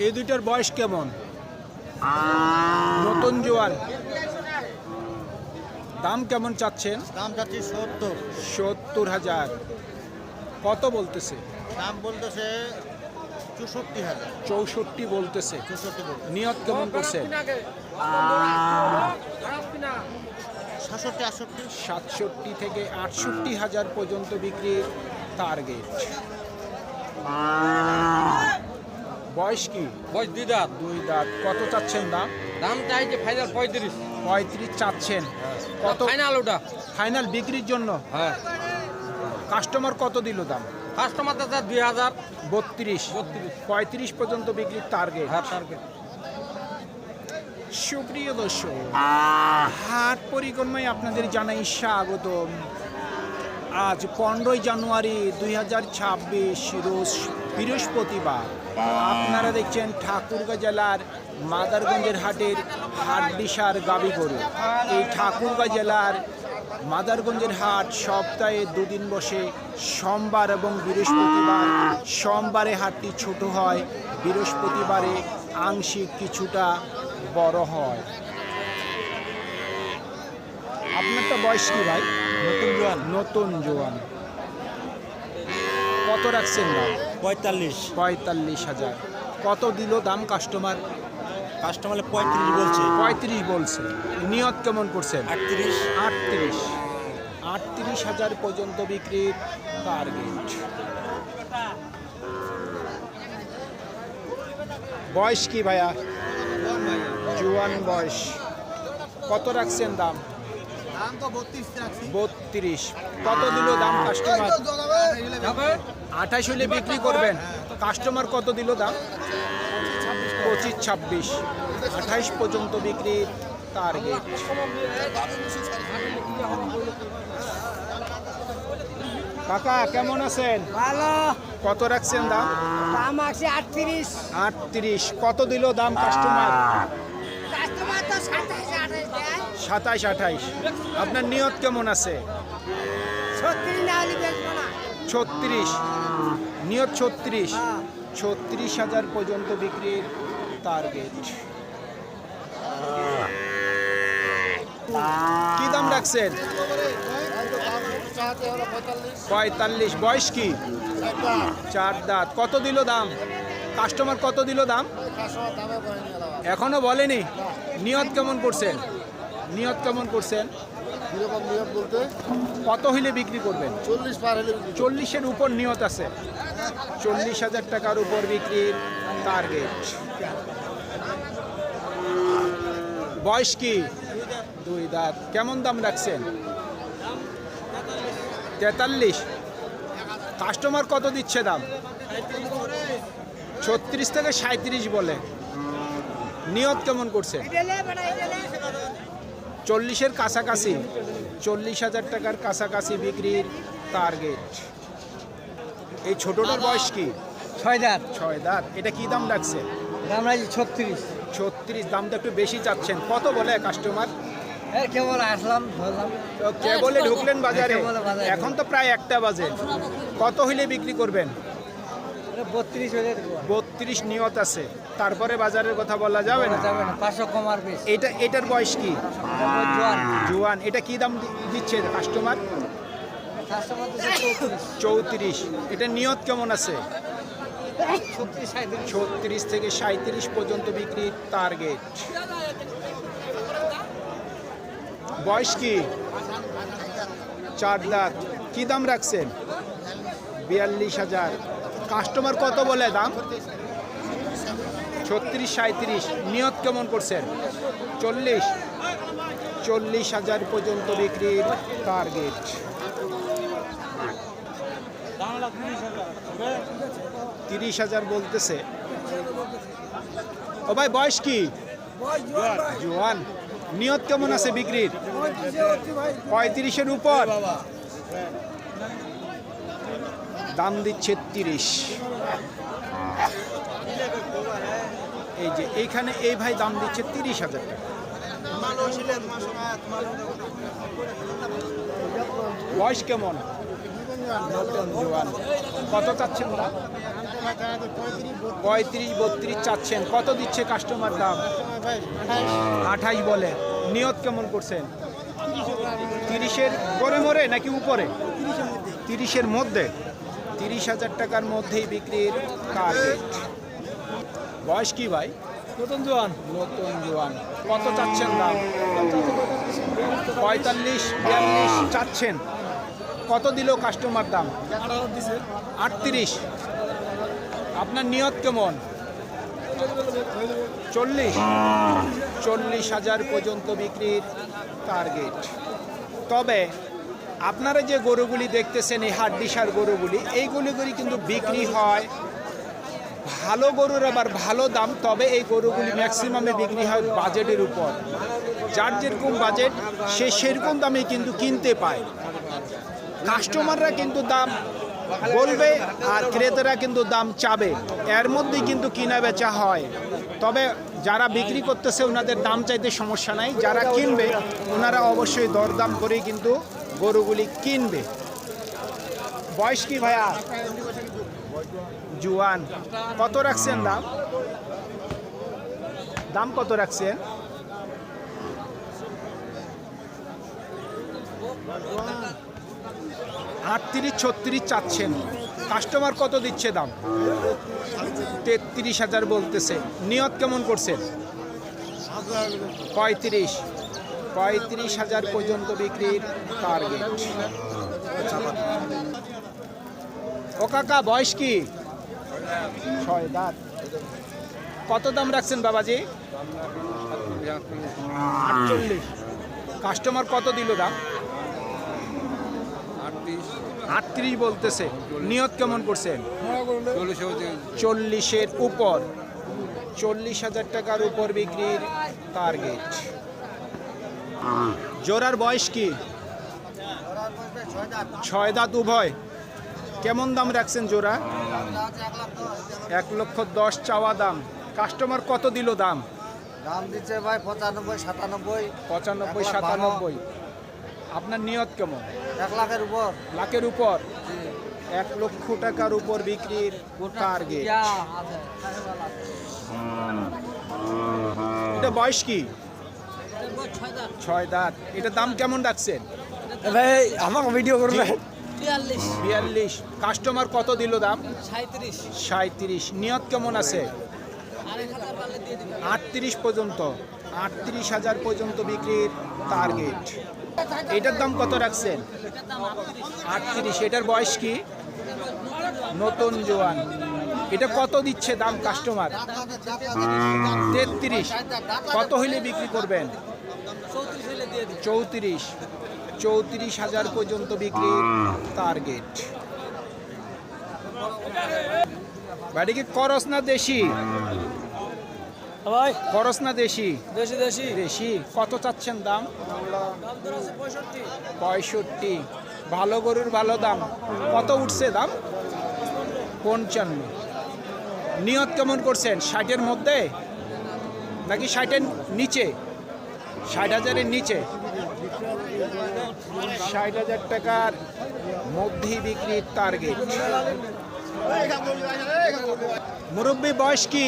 এই দুইটার বয়স কেমন? নতুন জোয়ান। দাম কেমন চাচ্ছেন? দাম চাচ্ছি 70,000। কত বলতেছে? দাম বলতেছে 64,000। 64 বলতেছে। 64 নিয়ত কেমন করছেন? 67 থেকে 68,000 পর্যন্ত বিক্রির টার্গেট। বয়স কি? বয়স 2 দাঁত। 2 দাঁত। কত চাচ্ছেন দাম? দাম চাইছে ফাইনাল 35। 35 চাচ্ছেন। কত ফাইনাল ওটা? ফাইনাল বিক্রির জন্য? হ্যাঁ। কাস্টমার কত দিল দাম? কাস্টমার দাদা 2000। 32। 35 পর্যন্ত বিক্রির টার্গেট। হ্যাঁ, টার্গেট। সুপ্রিয় দর্শক, হাট পরিক্রমায় আপনাদের জানাই স্বাগতম। আজ 15 জানুয়ারি 2026 রোজ বৃহস্পতিবার। আপনারা দেখছেন ঠাকুরগাঁ জেলার মাদারগঞ্জের হাটের হাটডিসার গাবি গরু। এই ঠাকুরগাঁ জেলার মাদারগঞ্জের হাট সপ্তাহে 2 দিন বসে, সোমবার এবং বৃহস্পতিবার। সোমবারে হাটটি ছোট হয়, বৃহস্পতিবারে আংশিক কিছুটা বড় হয়। আপনারটা বয়স কি ভাই? নতুন জোয়ান। নতুন জোয়ান। কত রাখছেন দাম? 45। 45,000। কত দিল দাম কাস্টমার? কাস্টমার 35 বলছে। 35 বলছে। নিয়ত কেমন করছেন? 38। 38,000 পর্যন্ত বিক্রির টার্গেট। বয়স কি ভাইয়া? জোয়ান বয়স। কত রাখছেন দাম? দাম তো 32 রাখছি। 32। কত দিল দাম কাস্টমার? 28 হলে বিক্রি করবেন। কাস্টমার কত দিল দাম? 25-26। 28 পর্যন্ত বিক্রির টার্গেট। কাকা কেমন আছেন? ভালো। কত রাখছেন দাম? দাম আছে 38। 38। কত দিল দাম কাস্টমার? কাস্টমার তো 27-28 দেয়। 27-28। আপনার নিয়ত কেমন আছে? 36 না হলে বেচবো না। 36। নিয়ত 36। হ্যাঁ। 36,000 পর্যন্ত বিক্রির টার্গেট। কি দাম রাখছেন? 45। বয়স কি? 4 দাঁত। কত দিল দাম? কাস্টমার কত দিল দাম? এখনো বলেনি। নিয়ত কেমন করছেন? নিয়ত কেমন করছেন? কিরকম নিয়ম বলতে? কত হইলে বিক্রি করবেন? 40 পার হলে 40-এর উপর নিয়ত আছে। 40,000 টাকার উপর বিক্রির টার্গেট। বয়স কি? 2 দাঁত। কেমন দাম রাখছেন? 43। কাস্টমার কত দিচ্ছে দাম? 36 থেকে 37 বলে। নিয়ত কেমন করছে? 40-এর কাছাকাছি। 40,000 টাকার কাছাকাছি বিক্রির টার্গেট। এই ছোটটার বয়স কি? 6 দাঁত। 6 দাঁত। এটা কি দাম রাখছে? দাম আছে 36। 36। দামটা একটু বেশি চাচ্ছেন। কত বলে কাস্টমার? এর কেবল আসলাম ধরলাম। তো কে বলে ঢুকলেন বাজারে? কেবল বাজারে। এখন তো প্রায় 1টা বাজে। কত হইলে বিক্রি করবেন? 32 হলে দেবো। 32 নিয়ত আছে। তারপরে বাজারের কথা বলা যাবে না। যাবে না, 500 কম আর বেশি। এটার বয়স কি? জোয়ান। জোয়ান। এটা কি দাম দিচ্ছে কাস্টমার? কাস্টমার তো 34। 34। এটা নিয়ত কেমন আছে? 36-37। 36 থেকে 37 পর্যন্ত বিক্রির টার্গেট। বয়স কি? 4 দাঁত। কি দাম রাখছেন? 42,000। কাস্টমার কত বলে দাম? 36-37। নিয়ত কেমন করছেন? 40। 40,000 পর্যন্ত বিক্রির টার্গেট। 30,000 বলতেছে। ও ভাই বয়স কি? জোয়ান। নিয়ত কেমন আছে বিক্রির? 35-এর উপর। দাম দিচ্ছে 30। এই যে এইখানে এই ভাই দাম দিচ্ছে 30,000 টাকা। বয়স কেমন? নতুন জোয়ান। কত চাচ্ছেন না? 35-32 চাচ্ছেন। কত দিচ্ছে কাস্টমার দাম? 28 বলে। নিয়ত কেমন করছেন? 30-এর পরে মরে নাকি উপরে? 30-এর মধ্যে। 30,000 টাকার মধ্যেই বিক্রির টার্গেট। বয়স কি ভাই? নতুন জোয়ান নতুন জোয়ান। কত চাচ্ছেন দাম? 45-42 চাচ্ছেন। কত দিল কাস্টমার দাম? 38। আপনার নিয়ত কেমন? 40,000 পর্যন্ত বিক্রির টার্গেট। তবে আপনারা যে গরুগুলি দেখতেছেন, এই হাড্ডিসার গরুগুলি, এইগুলি কিন্তু বিক্রি হয় ভালো গরুর আবার ভালো দাম। তবে এই গরুগুলি ম্যাক্সিমামে বিক্রি হয় বাজেটের উপর। যার যেরকম বাজেট সে সেরকম দামে কিন্তু কিনতে পায়। কাস্টমাররা কিন্তু দাম বলবে আর ক্রেতারা কিন্তু দাম চাবে, এর মধ্যেই কিন্তু কিনা বেচা হয়। তবে যারা বিক্রি করতেছে ওনাদের দাম চাইতে সমস্যা নাই, যারা কিনবে ওনারা অবশ্যই দরদাম করেই কিন্তু গরুগুলি কিনবে। বয়স কি ভাইয়া? জুয়ান। কত রাখছেন দাম? দাম কত রাখছেন? 38-36 চাচ্ছেন। কাস্টমার কত দিচ্ছে দাম? 33,000 বলতেছে। নিয়ত কেমন করছেন? 35,000 পর্যন্ত বিক্রির টার্গেট। ও কাকা, বয়স কি? 6 দাঁত। কত দাম রাখছেন বাবাজি? 48। কাস্টমার কত দিল দাম? 38 বলতেছে। নিয়ত কেমন করছেন? 40-এর উপর। 40,000 টাকার উপর বিক্রির টার্গেট। জোড়ার বয়স কি? 6 দাঁত উভয়। কেমন দাম রাখছেন জোড়া? 1,10,000 চাওয়া দাম। কাস্টমার কত দিল দাম? দাম দিচ্ছে ভাই 95-97। 95-97। আপনার নিয়ত কেমন? 1 লাখের উপর। লাখের উপর। 1 লক্ষ টাকার উপর বিক্রির টার্গেট। এটা বয়স কি? 6 দাঁত। এটা দাম কেমন রাখছেন? ভাই আমাকে ভিডিও করবে। 42। কাস্টমার কত দিল দাম? 37। 37। নিয়ত কেমন আছে? 38 পর্যন্ত। 38,000 পর্যন্ত বিক্রির টার্গেট। এটার দাম কত রাখছেন? 38। এটার বয়স কি? নতুন জোয়ান। এটা কত দিচ্ছে দাম কাস্টমার? 33। কত হইলে বিক্রি করবেন? 34। 34,000 পর্যন্ত বিক্রির টার্গেট। বাড়ি কি করস না দেশি? ভাই করস না দেশি? দেশি দেশি দেশি। কত চাচ্ছেন দাম? দাম ধরে আছে 65। 65। ভালো গরুর ভালো দাম। কত উঠছে দাম? 55। নিয়ত কেমন করছেন? 60-এর মধ্যে নাকি 60-এর নিচে? 60,000-এর নিচে। 60,000 টাকার মধ্যেই বিক্রির টার্গেট। মুরব্বী বয়স কি?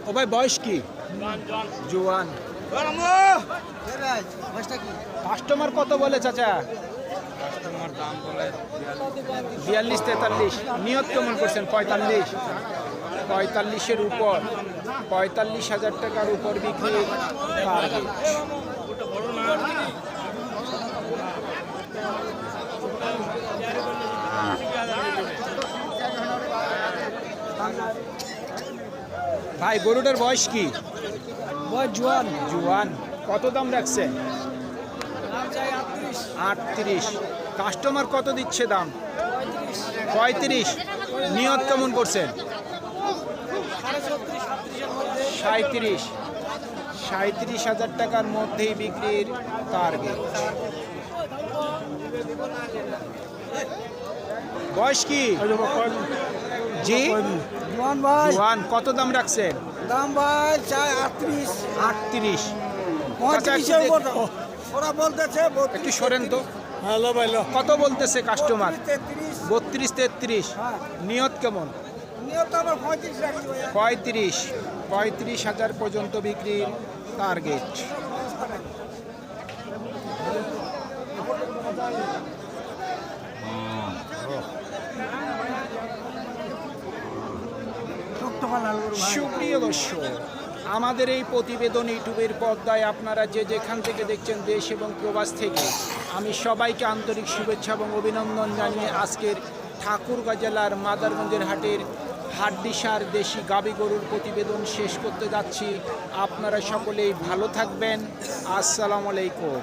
ও ভাই বয়স কি? জোয়ান। কাস্টমার কত বলে চাচা? 42-43। নিয়ত কেমন করছেন? 45। 45-এর উপর। 45,000 টাকার উপর বিক্রি টার্গেট। ভাই গরুটার বয়স কি? বয় জোয়ান। জোয়ান। কত দাম রাখছেন? দাম চাই 38। 38। কাস্টমার কত দিচ্ছে দাম? 35। নিয়ত কেমন করছেন? 37। 37,000 টাকার মধ্যেই বিক্রির টার্গেট। বয়স কি? জি জোয়ান ভাই। জোয়ান। কত দাম রাখছেন? দাম ভাই চাই 38। 38। 35-এর উপর। ওরা বলতেছে একটু সরেন তো। হ্যালো ভাইলো কত বলতেছে কাস্টমার? 33 32-33। হ্যাঁ নিয়ত কেমন? নিয়ত আমার 35 রাখি ভাইয়া 35,000 পর্যন্ত বিক্রির টার্গেট। সুপ্রিয় দর্শক, আমাদের এই প্রতিবেদন ইউটিউবের পর্দায় আপনারা যে যেখান থেকে দেখছেন দেশ এবং প্রবাস থেকে, আমি সবাইকে আন্তরিক শুভেচ্ছা এবং অভিনন্দন জানিয়ে আজকের ঠাকুরগাঁ জেলার মাদারগঞ্জের হাটের হাড্ডিসার দেশি গাবি গরুর প্রতিবেদন শেষ করতে যাচ্ছি। আপনারা সকলেই ভালো থাকবেন। আসসালামু আলাইকুম।